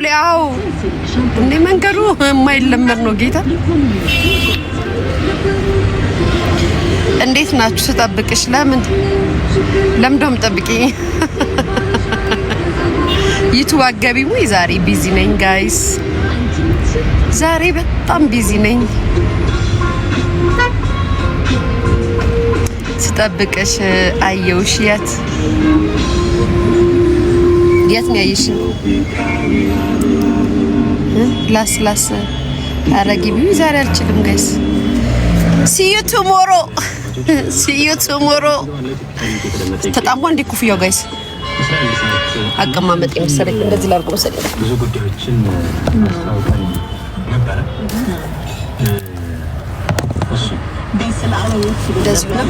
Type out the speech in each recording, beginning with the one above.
ቦሌ አው እንደ መንገዱ የማይለመድ ነው ጌታ እንዴት ናችሁ ስጠብቅሽ ለምንድነው ጠብቂኝ ዩቲዩብ አገቢው ዛሬ ቢዚ ነኝ ጋይስ ዛሬ በጣም ቢዚ ነኝ ስጠብቅሽ አየውሽ የት ነው ያይሽ ላስ አረጊቢው ዛሬ አልችልም ጋይስ see you tomorrow ተጣምቦ እንደ ኩፍያው ጋይስ አቀማመጥ የመሰለኝ እንደዚህ ላርጎ መሰለኝ ብዙ ጉዳዮችን አስተዋውቀን ነበር እሺ እንደዚህ ነው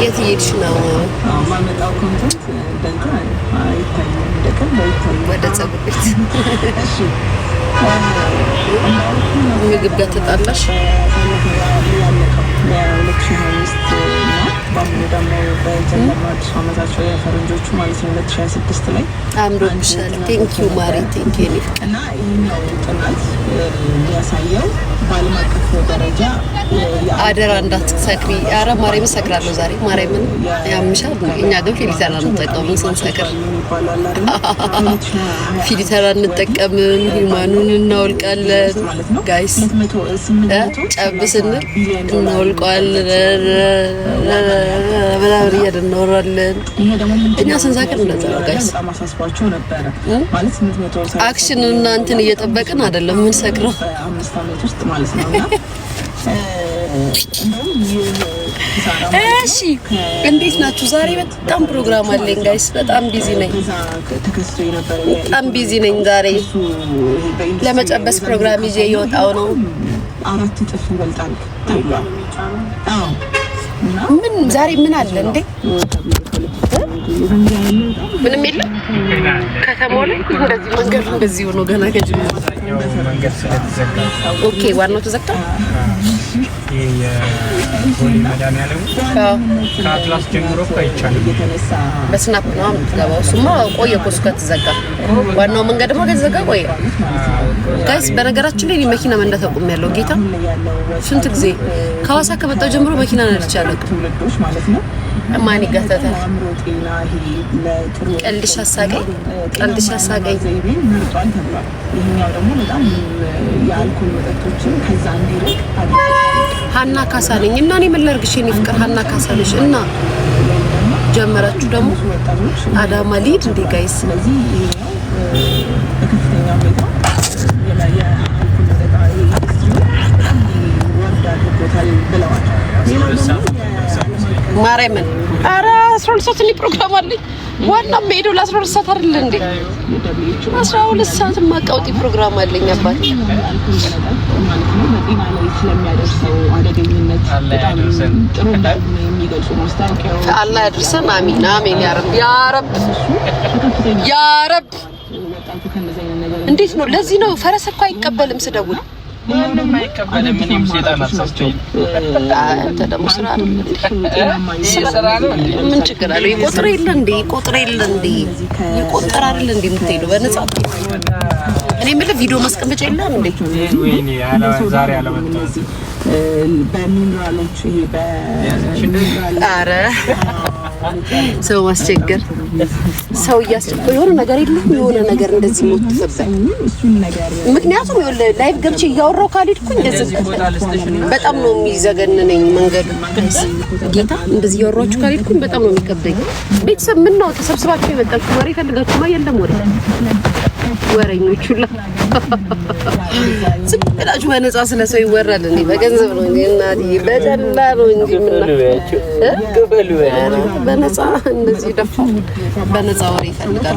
የት ሄድሽ ነው ማመጣው ኮንተንት ደንታ አይታየም ደከም አይታየም ወደ ፀጉር ቤት እሺ ምግብ ጋር ተጣላሽ በጀመርናት አመታቸው የፈረንጆቹ ማለት ነው 2026 ላይ አምሮብሻል ቴንክ ዩ ማሪ ቴንክ ዩ እና ይሄኛው ጥናት ያሳየው በዓለም አቀፍ ደረጃ አደራ እንዳትሰክሪ አረ ማርያም እሰክራለሁ ዛሬ ማርያምን ያምሻል እኛ ግን ፊልተር አንጠቀምም ስንሰክር ፊልተር አንጠቀምም ሂማኑን እናወልቃለን ጋይስ ጨብስን እናወልቃለን በላብር እያደነወራለን እኛ ስንሰክር እንደዛ ነው ጋይስ አክሽን እና እንትን እየጠበቅን አይደለም ምን ሰክረው 5 አመት ውስጥ ማለት ነውና እሺ እንዴት ናችሁ ዛሬ በጣም ፕሮግራም አለኝ ጋይስ በጣም ቢዚ ነኝ ዛሬ ለመጨበስ ፕሮግራም ይዤ እየወጣው ነው 4 እጥፍ ይበልጣል ታይሏል አዎ ምን ዛሬ ምን አለ እንዴ ምንም የለም ከተማው ላይ እንደዚህ መንገድ እንደዚህ ሆኖ ገና ከጅምሩ መንገድ ስለተዘጋ ኦኬ ዋናው ተዘግታ የቦሌ መድኃኒዓለም ከአትላስ ጀምሮ አይቻልም በስናፕ ነው የምትገባው እሱማ ቆየ እኮ እሱ ከተዘጋ ዋናው መንገድ ደግሞ ከተዘጋ ቆየ ጋይስ በነገራችን ላይ መኪና መንዳት አቁሜያለሁ ጌታ ስንት ጊዜ ከሐዋሳ ከመጣሁ ጀምሮ መኪና ነድቻለሁ ማለት ነው ማን ይጋታታል ቀልድሽ አሳቀኝ ምርጧል ተብሏል ይሄኛው ደግሞ በጣም የአልኮል መጠጦችን ከዛ እንዲርቅ ሀና ካሳለኝ እና እኔ ምን ላድርግሽ የኔ ፍቅር ሀና ካሳለሽ እና ጀመራችሁ ደግሞ አዳማ ሊድ እንዴ ጋይስ ስለዚህ ይሄኛው በከፍተኛ ሁኔታ የአልኮል መጠጥ ወርዳል ቦታል ብለዋል ማርያምን አራ 12 ሰዓት ነው ፕሮግራም አለኝ ዋናው ሜዶ ለ12 ሰዓት አይደል እንዴ 12 ሰዓት ማቃውጢ ፕሮግራም አለኝ አባት ማለት ነው መዲና ላይ ስለሚያደርሰው አደገኝነት በጣም ጥሩ እንዳልሆነ የሚገልጹ ማስታወቂያው አላህ ያድርሰን አሚን አሚን ያ ረብ እንዴት ነው ለዚህ ነው ፈረስ እኮ አይቀበልም ስደውል ምንም አይቀበልም ምንም ሴጣን አሳስቶኝ ተደሞ ስራ አይደል ምን ችግር አለው ይቆጥር የለ እንዴ ይቆጥር አይደል እንዴ የምትሄዱ በነፃ እኔ ምን ቪዲዮ ማስቀመጫ የለም እንዴ ወይኔ ዛሬ አለመጣ በሚኒራሎች ይሄ አረ ሰው ማስቸገር ሰው ያስቸገር የሆነ ነገር የለም የሆነ ነገር እንደዚህ ሞት ተፈበል ምክንያቱም ላይቭ ገብቼ እያወራው ካልሄድኩኝ እንደዚህ በጣም ነው የሚዘገነነኝ መንገዱ ጌታ እንደዚህ እያወራችሁ ካልሄድኩኝ በጣም ነው የሚከብደኝ ቤተሰብ ምን ነው ተሰብስባችሁ የመጣችሁ ወሬ ፈልጋችሁ የለም ወሬኞች ሁላ ዝም ብላችሁ በነፃ ስለሰው ይወራል እንዴ በገንዘብ ነው እንዴ እናዲ በደላ ነው እንጂ በነፃ እንደዚህ ደፋ በነፃ ወሬ ይፈልጋል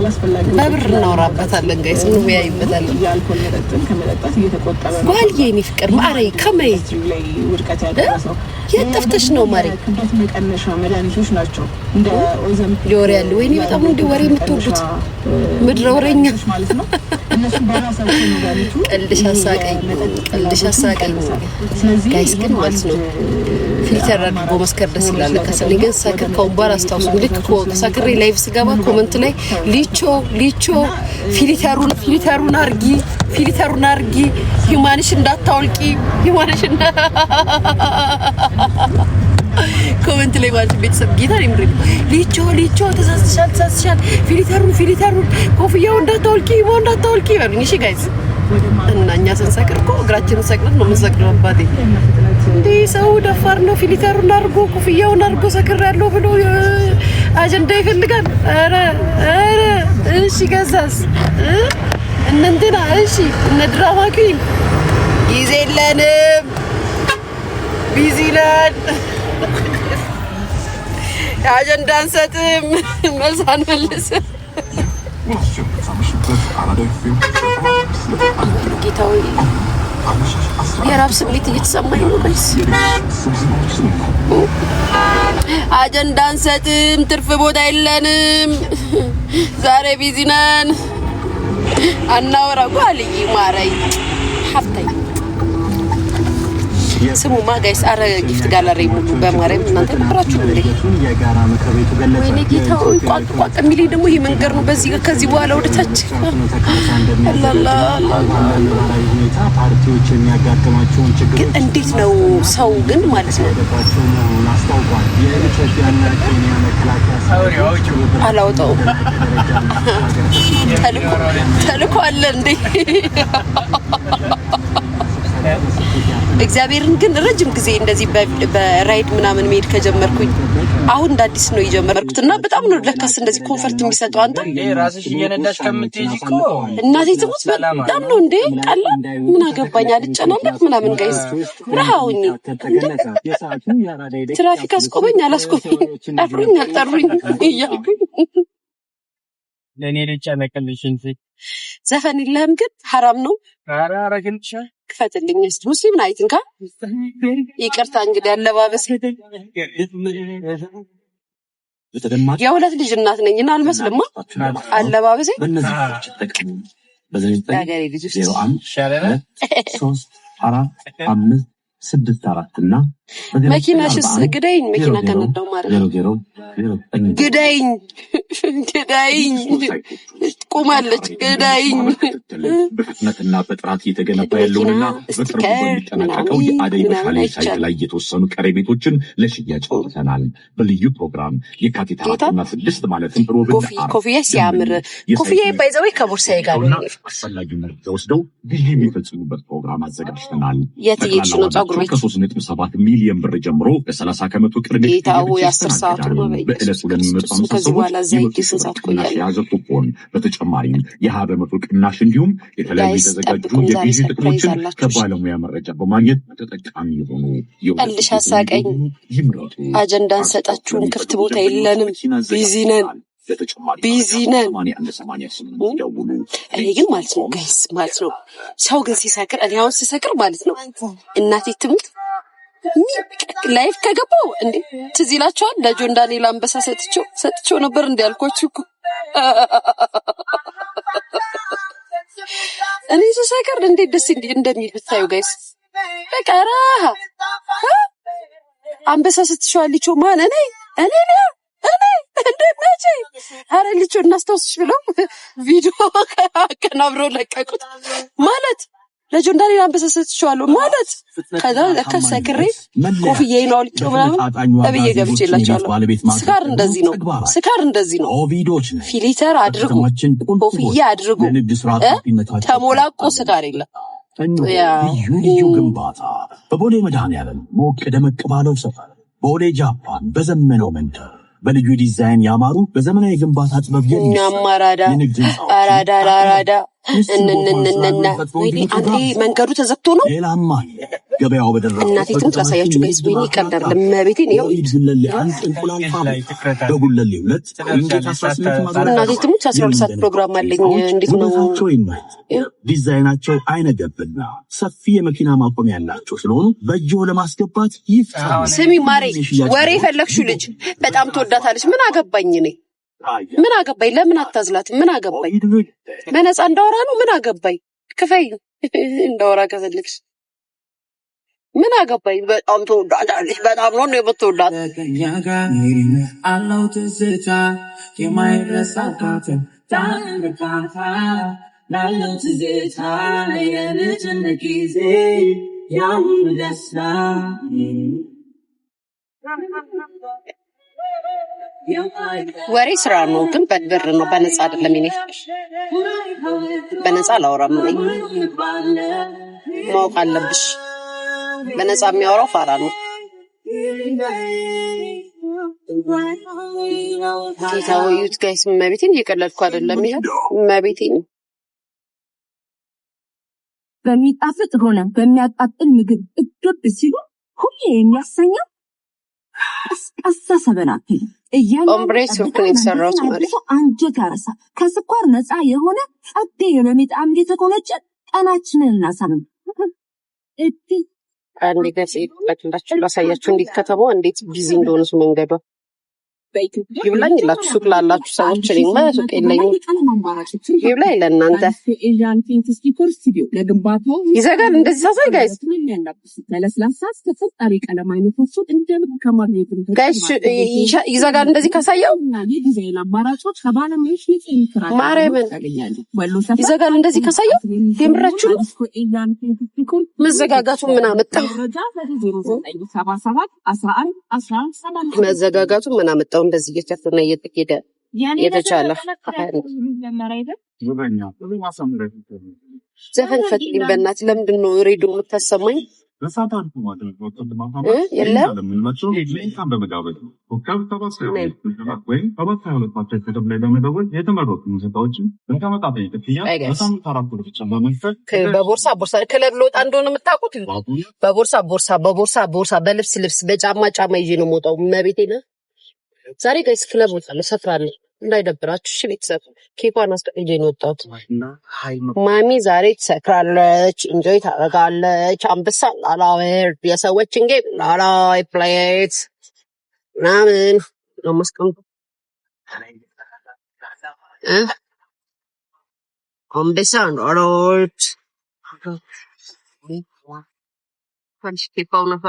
በብር እናወራበታለን ጋይስ እንወያይበታለን የአልኮል መጠጥን ከመጠጣት እየተቆጠበ ነው ጓልዬ እኔ ፍቅር ማሬ ከመይ ላይ ውድቀት ያደረሰው የጠፍተሽ ነው ማሬ ክብደት መቀነሻ መድኃኒቶች ናቸው እንደ ኦዘም ሊወሬ ያለ ወይኔ በጣም ነው እንደ ወሬ የምትወዱት ምድረ ወሬኛ ማለት ነው ቀልድሽ አሳቀኝ ጋይስ ግን ማለት ነው ፊልተር አድርጎ መስከር ደስ ይላል ከሰለ ግን ሳክር ኮምባር አስታውሱ ልክ ሳክሬ ላይቭ ስገባ ኮሜንት ላይ ሊቾ ፊልተሩን አርጊ ሂማንሽ እንዳታወልቂ ኮሜንት ላይ ማለት ቤተሰብ ጌታ ይምርኝ ሊቾ ተሳስሻል ፊልተሩን ኮፍያው እንዳታወልቂ ይበሉኝ እሺ ጋይስ እና እኛ ስንሰክር እኮ እግራችንን ሰቅለን ነው የምንሰቅለው አባቴ እንዴ ሰው ደፋር ነው ፊልተሩን አርጎ ኮፍያውን አርጎ ሰክር ያለው ብሎ አጀንዳ ይፈልጋል ኧረ እሺ ገዛስ እንንትና እሺ እነ ድራማ ኩዊን ጊዜ የለንም ቢዚ ነን አጀንዳ አንሰጥም መልስ አንመልስም ጌታዊ የራብ ስሜት እየተሰማኝ ነው ጋይስ አጀንዳ አንሰጥም ትርፍ ቦታ የለንም ዛሬ ቢዚ ነን አናወራ ጓልይ ማረይ ሀፍታይ ስሙማ ጋይስ አረ ጊፍት ጋላሪ ሙሉ በማረም እናንተ ተብራችሁ እንዴ ወይኔ ጌታው ቋቅ ሚሊ ደግሞ ይሄ መንገር ነው በዚህ ከዚህ በኋላ ወደ ታች አላላ ፓርቲዎች የሚያጋጥማቸውን ችግር ግን እንዴት ነው ሰው ግን ማለት ነው አላውጣው ተልኮ አለ እንዴ እግዚአብሔርን ግን ረጅም ጊዜ እንደዚህ በራይድ ምናምን መሄድ ከጀመርኩኝ አሁን እንዳዲስ ነው የጀመርኩትና በጣም ነው ለካስ እንደዚህ ኮንፈርት የሚሰጠው አንተ ራስሽ እየነዳሽ ከምትሄጂ እኮ እናቴ ትሙት በጣም ነው እንዴ ቀላ ምን አገባኝ አልጨናነቅ ምናምን ጋይስ ረሃውኝ ትራፊክ አስቆመኝ አላስቆመኝ አፍሩኝ አልጠሩኝ እያልኩኝ ለኔ ልጨነቅልሽ እንጂ ዘፈን የለህም ግን ሐራም ነው ኧረ ግልጽ ክፈትልኝ እስቲ ሙስሊም ናይት እንካ ይቅርታ እንግዲህ አለባበስ የሁለት ልጅ እናት ነኝና አልመስልማ አለባበሴ ያገሬ ልጅ 3 4 5 6 4 እና መኪናሽስ ግዳይኝ መኪና ከነዳው ማለት ግዳይኝ ቆማለች ግዳይኝ በፍጥነትና በጥራት እየተገነባ ያለውና በቅርቡ በሚጠናቀቀው የአደይ በሻሌ ሳይት ላይ የተወሰኑ ቀሪ ቤቶችን ለሽያጭ አውጥተናል። በልዩ ፕሮግራም የካቲት 4 እና 6 ማለትም ሮብና ኮፍያ ሲያምር ኮፍያ ባይዘው ከቦርሳዬ ጋር ነው አስፈላጊ መረጃ ወስደው ግዢ የሚፈጽሙበት ፕሮግራም አዘጋጅተናል። የትየች ነው ጸጉር ቤት ከ3.7 ሚሊዮን ብር ጀምሮ በ30 ከመቶ ቅድመ ሰዓት ነው በእለቱ ለሚመጡ ሰዎች በተጨማሪም የ20% ቅናሽ እንዲሁም የተለያዩ የተዘጋጁ የግዢ ጥቅሞችን ከባለሙያ መረጃ በማግኘት ተጠቃሚ ይሆኑ። ቀልሽ አሳቀኝ አጀንዳ አንሰጣችሁም ክፍት ቦታ የለንም ቢዚ ነን እኔ ግን ማለት ነው ጋይስ ማለት ነው ሰው ግን ሲሰክር እኔ አሁን ሲሰክር ማለት ነው እናቴ ትሙት ላይፍ ከገባው እንዴ ትዝ ይላችኋል ለጆን ዳንኤል አንበሳ ሰጥቼው ነበር እንዴ ያልኳችሁ እኮ እኔ ሲሰክር እንዴ ደስ እንደሚል ብታዩ ጋይስ በቃራ አንበሳ ሰጥቼዋለሁ ማለት እኔ እንደማቼ አረ ልጅ እናስተውስሽ ብለው ቪዲዮ ከናብረው ለቀቁት ማለት ለጆን ዳንኤል አንበሳ ሰጥቼዋለሁ ማለት ከዛ ለከሰክሬ ኮፍያዬን አውልቄው ምናምን ለብዬ ገብቼላችኋለሁ። ስካር እንደዚህ ነው ፊልተር አድርጉ ኮፍያ አድርጉ ተሞላቆ ስካር የለም ልዩ ግንባታ በቦሌ መድኃኔዓለም ሞቅ ደመቅ ባለው ሰፈር ቦሌ ጃፓን በዘመነው መንደር በልዩ ዲዛይን ያማሩ በዘመናዊ ግንባታ ጥበብ የሚያማራዳ አራዳ እንንንንንና ወይኔ አንዴ መንገዱ ተዘግቶ ነው ሌላማ ገበያው በደረሰ እናቴ ትምጣ ያሳያችሁ ጋይስ ወይኔ ይቀርዳል ለማቤቴን ይኸው በጉለሌ 2 እናቴ ትምጣ 12 ሰዓት ፕሮግራም አለኝ እንዴት ነው ዲዛይናቸው አይነገብና ሰፊ የመኪና ማቆሚያ ያላቸው ስለሆኑ በእጆ ለማስገባት ይፍታል። ስሚ ማሬ ወሬ ፈለግሽው ልጅ በጣም ተወዳታለች ምን አገባኝ እኔ ምን አገባኝ? ለምን አታዝላት? ምን አገባኝ? በነፃ እንዳወራ ነው። ምን አገባኝ? ክፈይ እንዳወራ ከፈልክሽ ምን አገባኝ? በጣም ተወዳዳለች። በጣም ነው የምትወዳት። አለው ትዝታ የማይረሳት ታንቃታ ላለው ትዝታ የልጅነት ጊዜ ያሁኑ ደስታ ወሬ ስራ ነው፣ ግን በብር ነው፣ በነፃ አይደለም። እኔ በነፃ አላወራም። ማወቅ አለብሽ። በነፃ የሚያወራው ፋራ ነው። ታውዩት ጋይስ መቤቴን እየቀለድኩ አይደለም። ይሄ መቤቴን በሚጣፍጥ ሆነ በሚያቃጥል ምግብ እጥብ ሲሉ ሁሌ የሚያሰኘው ቀስቀሳ ሰበናት ኦምብሬስ ወርክን የተሰራው ማለት አንጀት ያረሳ ከስኳር ነፃ የሆነ ጸዴ የሚጣም የተቆነጨ ቀናችንን እናሳምን አንዴ ገጽ ይላችሁ ላሳያችሁ እንዴት ከተማው እንዴት ቢዚ እንደሆነስ መንገዷ ይብላኝላችሁ። ሱቅ ላላችሁ ሰዎች እኔማ ሱቅ የለኝም። ይብላኝ ለእናንተ ይዘጋል። እንደዚህ ሳሳይ ጋይስ ይዘጋል። እንደዚህ ካሳየው ማርያምን ይዘጋል። እንደዚህ ካሳየው የምራችሁ መዘጋጋቱ ምን አመጣው? መዘጋጋቱ ምን አመጣው? እንደዚህ እየተፈነ እየተሄደ የተቻለ ዘፈን ፈትልኝ በእናትህ። ለምንድን ነው ሬዲዮ የምታሰማኝ? በቦርሳ ክለብ ልወጣ እንደሆነ የምታውቁት በቦርሳ በልብስ በጫማ ይዤ ነው የምወጣው። መቤቴ ነው ዛሬ ጋይስ ክለብ ወጣለሁ፣ ሰፍራለሁ። እንዳይደብራችሁ እሺ ቤተሰብ። ኬኳን አስቀምጬ ነው የወጣሁት። ማሚ ዛሬ ትሰክራለች፣ እንጆይ ታደርጋለች። አንበሳ ላላወር የሰዎችን ጌም ላላይ ፕሌት ምናምን ነው የማስቀምጠው። አንበሳ ላላወር ፋንሽ ኬኳው ነፋ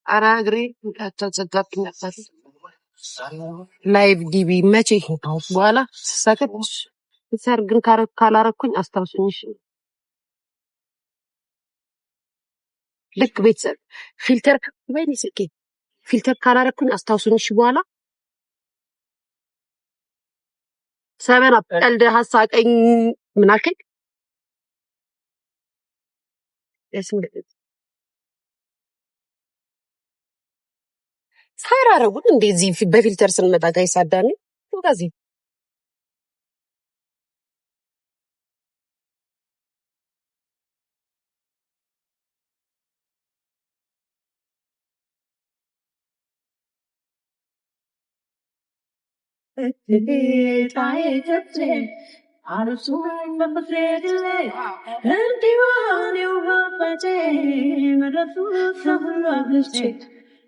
አራግሪ ተዘጋብኝ ነበር። ላይቭ ዲቪ መቼ በኋላ ሰከት ሰርግን ካላረኩኝ አስታውሱኝ። ልክ ቤተሰብ ፊልተር ካላረኩኝ አስታውሱኝ። በኋላ ሰበና ቀልድ ሀሳቀኝ ምን አልከኝ? ሳይራረጉን እንደዚህ በፊልተር ስንመጣ ጋር ይሳዳኒ ጋዚ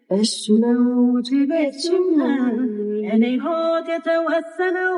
እሱ ነው ትቤችና እኔ ሆት የተወሰነው